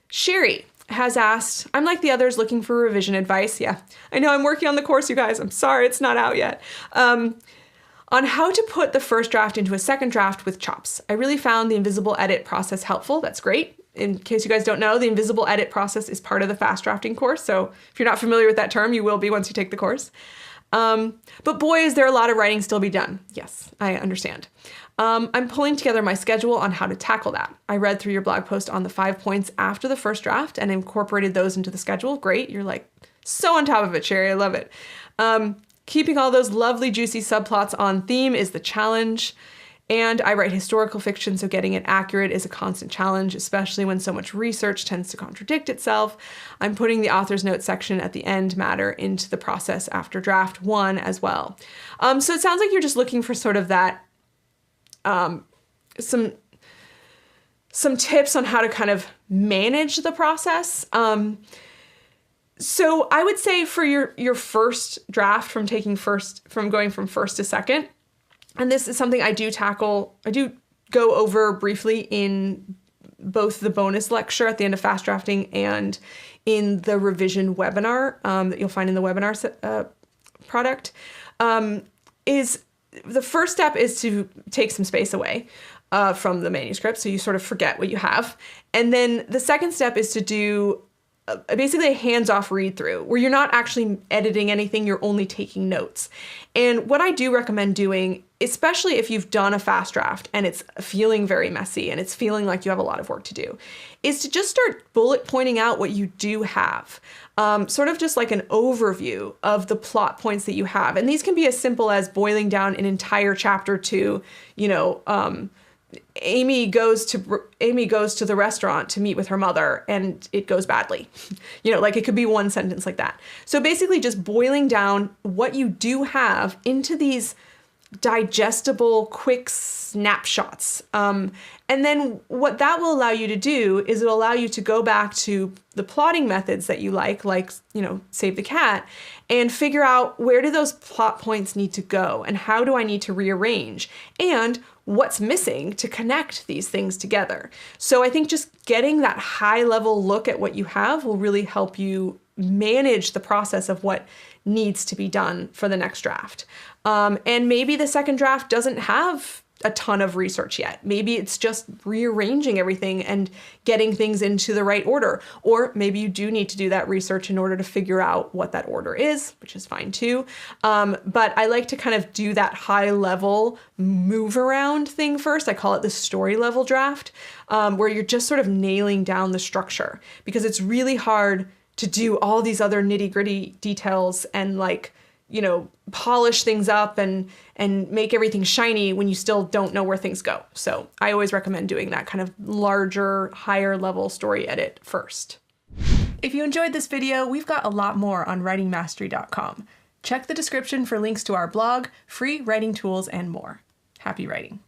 Sherry has asked, I'm like the others looking for revision advice. Yeah, I know I'm working on the course, you guys. I'm sorry it's not out yet. On how to put the first draft into a second draft with chops. I really found the invisible edit process helpful. That's great. In case you guys don't know, the invisible edit process is part of the fast drafting course. So if you're not familiar with that term, you will be once you take the course. But boy, is there a lot of writing still to be done. Yes, I understand. I'm pulling together my schedule on how to tackle that. I read through your blog post on the 5 points after the first draft and incorporated those into the schedule. Great. You're like so on top of it, Sherry. I love it. Keeping all those lovely juicy subplots on theme is the challenge. And I write historical fiction, so getting it accurate is a constant challenge, especially when so much research tends to contradict itself. I'm putting the author's notes section at the end matter into the process after draft 1 as well. So it sounds like you're just looking for sort of that, some tips on how to kind of manage the process. So I would say for your first draft from going from first to second, and this is something I do go over briefly in both the bonus lecture at the end of fast drafting and in the revision webinar that you'll find in the webinar product, is the first step is to take some space away from the manuscript, so you sort of forget what you have. And then the second step is to do basically a hands-off read-through where you're not actually editing anything, you're only taking notes. And what I do recommend doing, especially if you've done a fast draft and it's feeling very messy and it's feeling like you have a lot of work to do, is to just start bullet pointing out what you do have. Sort of just like an overview of the plot points that you have. And these can be as simple as boiling down an entire chapter to, Amy goes to the restaurant to meet with her mother and it goes badly. Like it could be one sentence like that. So basically just boiling down what you do have into these digestible, quick snapshots. And then what that will allow you to do is it'll allow you to go back to the plotting methods that you like, Save the Cat, and figure out where do those plot points need to go and how do I need to rearrange and what's missing to connect these things together. So I think just getting that high level look at what you have will really help you manage the process of what needs to be done for the next draft. And maybe the second draft doesn't have a ton of research yet. Maybe it's just rearranging everything and getting things into the right order. Or maybe you do need to do that research in order to figure out what that order is, which is fine too. But I like to kind of do that high level move around thing first. I call it the story level draft, where you're just sort of nailing down the structure, because it's really hard to do all these other nitty gritty details and polish things up and make everything shiny when you still don't know where things go. So I always recommend doing that kind of larger, higher level story edit first. If you enjoyed this video, we've got a lot more on writingmastery.com. Check the description for links to our blog, free writing tools, and more. Happy writing.